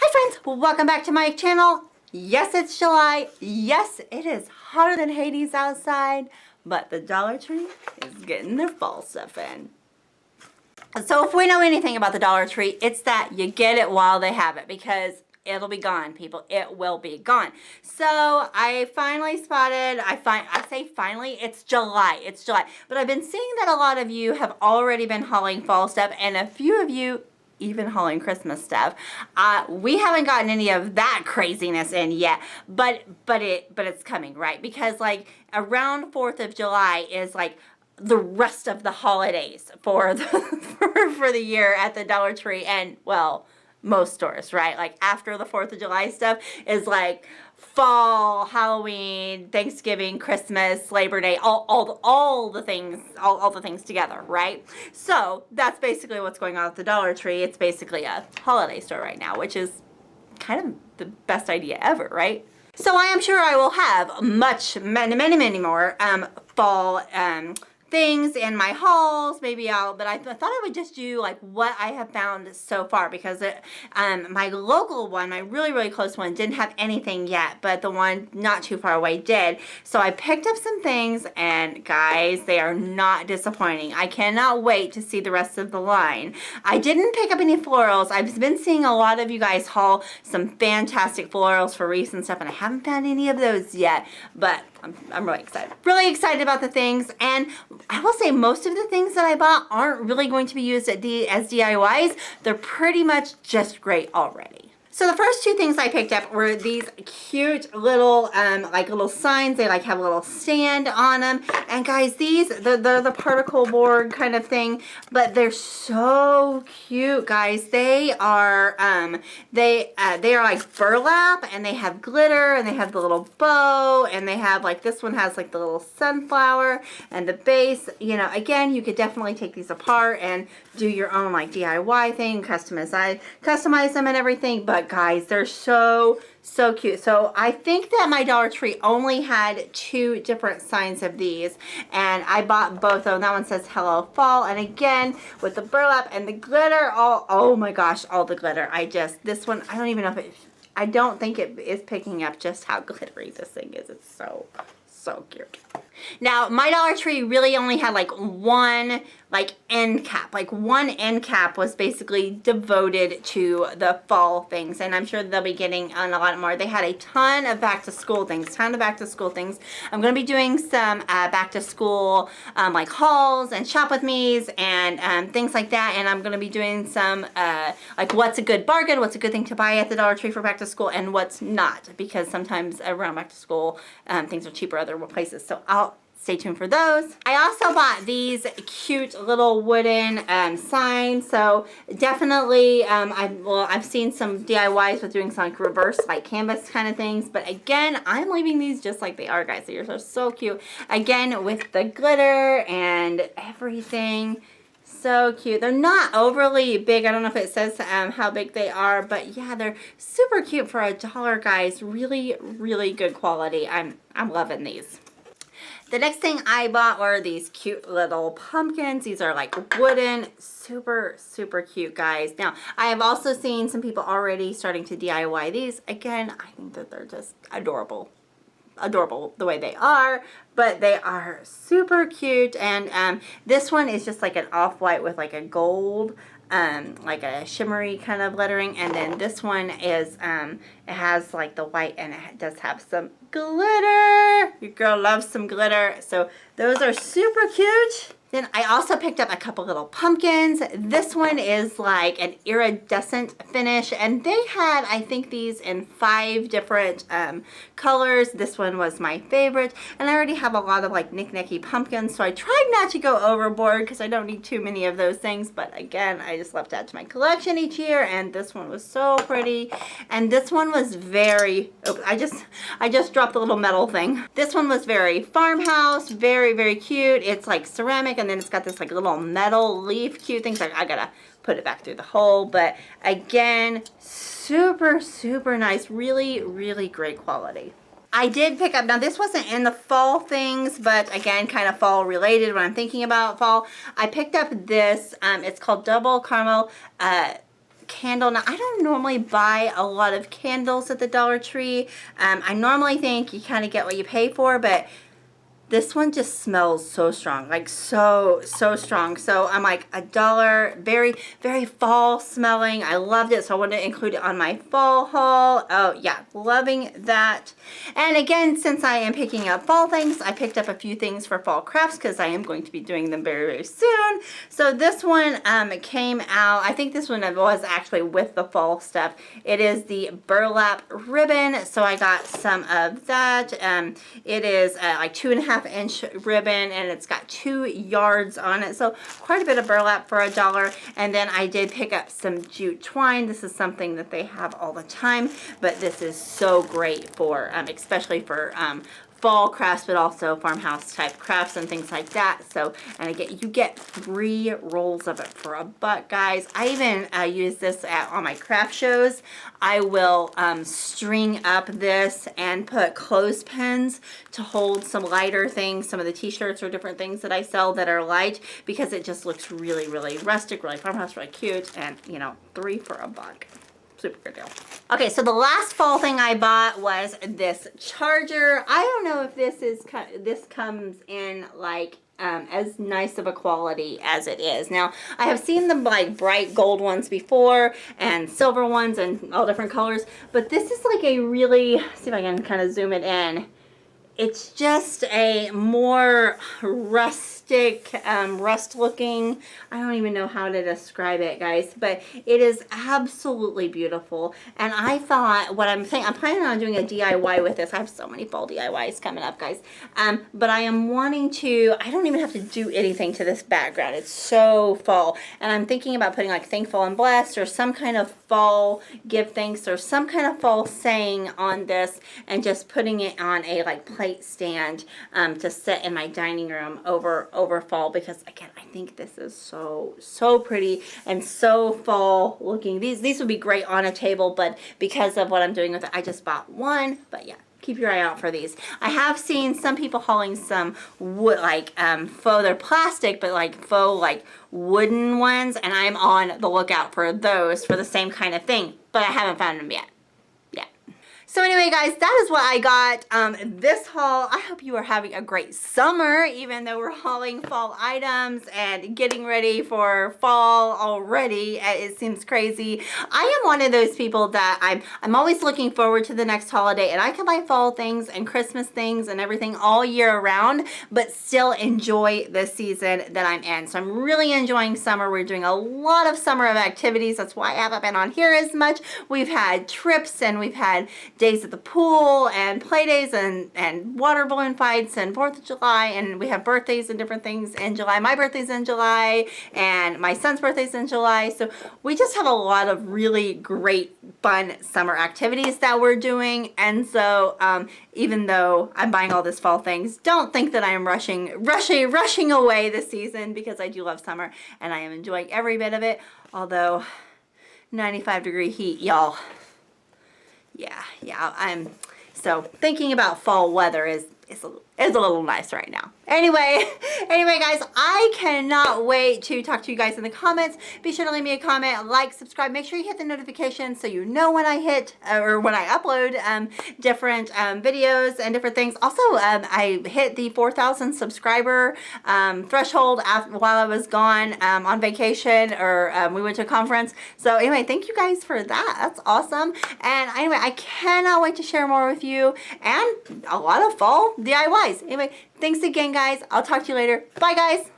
Hi friends, welcome back to my channel. Yes, it's July. Yes, it is hotter than Hades outside, but the Dollar Tree is getting their fall stuff in. So if we know anything about the Dollar Tree, it's that you get it while they have it, because it'll be gone, people. It will be gone. So I finally spotted, I say finally, it's July. It's July. But I've been seeing that a lot of you have already been hauling fall stuff, and a few of you even hauling Christmas stuff. We haven't gotten any of that craziness in yet, but it's coming, right? Because like around 4th of July is like the rest of the holidays for the for the year at the Dollar Tree, and well, most stores, right? Like after the 4th of July stuff is like fall, Halloween, Thanksgiving, Christmas, Labor Day, all the things together, right? So that's basically what's going on at the Dollar Tree. It's basically a holiday store right now, which is kind of the best idea ever, right? So I am sure I will have many more fall things in my hauls. Maybe but I thought I would just do like what I have found so far, because my local one, my really close one, didn't have anything yet, but the one not too far away did. So I picked up some things, and guys, they are not disappointing. I cannot wait to see the rest of the line. I didn't pick up any florals. I've been seeing a lot of you guys haul some fantastic florals for wreaths and stuff, and I haven't found any of those yet, but I'm really excited. Really excited about the things, and I will say most of the things that I bought aren't really going to be used as DIYs. They're pretty much just great already. So the first two things I picked up were these cute little like little signs. They like have a little stand on them. And guys, these they're the particle board kind of thing, but they're so cute, guys. They are like burlap, and they have glitter, and they have the little bow, and they have like this one has like the little sunflower and the base. You know, again, you could definitely take these apart and do your own like DIY thing, customize them and everything. But guys, they're so cute. So I think that my Dollar Tree only had 2 different signs of these, and I bought both of them. That one says Hello Fall, and again with the burlap and the glitter. Oh my gosh, all the glitter. This one, I don't even know if I don't think it is picking up just how glittery this thing is. It's so cute. Now, my Dollar Tree really only had like one end cap. Like one end cap was basically devoted to the fall things, and I'm sure they'll be getting on a lot more. They had a ton of back to school things. I'm going to be doing some back to school like hauls and shop with me's and things like that, and I'm going to be doing some like what's a good bargain, what's a good thing to buy at the Dollar Tree for back to school, and what's not, because sometimes around back to school things are cheaper other places. So I'll stay tuned for those. I also bought these cute little wooden signs. So definitely, I've seen some DIYs with doing some like reverse like canvas kind of things. But again, I'm leaving these just like they are, guys. These are so cute. Again, with the glitter and everything. So cute. They're not overly big. I don't know if it says how big they are, but yeah, they're super cute for $1, guys. Really good quality. I'm loving these. The next thing I bought were these cute little pumpkins. These are like wooden, super cute, guys. Now, I have also seen some people already starting to DIY these. Again, I think that they're just adorable the way they are, but they are super cute. And this one is just like an off-white with like a gold, like a shimmery kind of lettering, and then this one is it has like the white, and it does have some glitter. Your girl loves some glitter, so those are super cute. Then I also picked up a couple little pumpkins. This one is like an iridescent finish, and they had, I think, these in 5 different colors. This one was my favorite, and I already have a lot of like knick-knacky pumpkins, so I tried not to go overboard because I don't need too many of those things. But again, I just love to add to my collection each year, and this one was so pretty, and this one was very, I just dropped the little metal thing. This one was very farmhouse, very cute. It's like ceramic, and then it's got this like little metal leaf cute things. Like I gotta put it back through the hole, but again, super nice. Really great quality. I did pick up, now this wasn't in the fall things, but again, kind of fall related when I'm thinking about fall. I picked up this, it's called Double Caramel candle. Now, I don't normally buy a lot of candles at the Dollar Tree. I normally think you kind of get what you pay for, but this one just smells so strong, like so strong. So I'm like, $1, very, very fall smelling. I loved it, so I wanted to include it on my fall haul. Oh yeah, loving that. And again, since I am picking up fall things, I picked up a few things for fall crafts because I am going to be doing them very, very soon. So this one came out, I think this one was actually with the fall stuff. It is the burlap ribbon, so I got some of that. It is like 2.5-inch ribbon, and it's got 2 yards on it, so quite a bit of burlap for $1. And then I did pick up some jute twine. This is something that they have all the time, but this is so great for especially for fall crafts, but also farmhouse type crafts and things like that. So, and again, you get 3 rolls of it for $1, guys. I even use this on my craft shows. I will string up this and put clothespins to hold some lighter things, some of the t-shirts or different things that I sell that are light, because it just looks really, really rustic, really farmhouse, really cute, and you know, 3 for $1. Super good deal. Okay, so the last fall thing I bought was this charger. I don't know if this comes in like as nice of a quality as it is. Now, I have seen the like bright gold ones before and silver ones and all different colors, but this is like a really, see if I can kind of zoom it in. It's just a more rustic, rust looking, I don't even know how to describe it, guys, but it is absolutely beautiful. And I thought, what I'm saying, I'm planning on doing a DIY with this. I have so many fall DIYs coming up, guys. But I am wanting to, I don't even have to do anything to this background. It's so fall. And I'm thinking about putting like thankful and blessed or some kind of fall give thanks or some kind of fall saying on this, and just putting it on a like plate stand to sit in my dining room over fall, because again, I think this is so pretty and so fall looking. These would be great on a table, but because of what I'm doing with it, I just bought one. But yeah, keep your eye out for these. I have seen some people hauling some wood, like faux, they're plastic, but like faux like wooden ones, and I'm on the lookout for those for the same kind of thing, but I haven't found them yet. So anyway, guys, that is what I got this haul. I hope you are having a great summer, even though we're hauling fall items and getting ready for fall already. It seems crazy. I am one of those people that I'm always looking forward to the next holiday, and I can buy fall things and Christmas things and everything all year round, but still enjoy the season that I'm in. So I'm really enjoying summer. We're doing a lot of summer activities. That's why I haven't been on here as much. We've had trips, and we've had days at the pool and play days and water balloon fights and 4th of July, and we have birthdays and different things in July. My birthday's in July and my son's birthday's in July. So we just have a lot of really great fun summer activities that we're doing. And so even though I'm buying all this fall things, don't think that I am rushing away this season, because I do love summer and I am enjoying every bit of it. Although 95-degree heat, y'all. Yeah, I'm so thinking about fall weather is a little nice right now. Anyway, guys, I cannot wait to talk to you guys in the comments. Be sure to leave me a comment, like, subscribe. Make sure you hit the notifications so you know when I hit or when I upload different videos and different things. Also, I hit the 4,000 subscriber threshold while I was gone on vacation, or we went to a conference. So anyway, thank you guys for that. That's awesome. And anyway, I cannot wait to share more with you and a lot of fall DIYs. Anyway, thanks again, guys. I'll talk to you later. Bye, guys.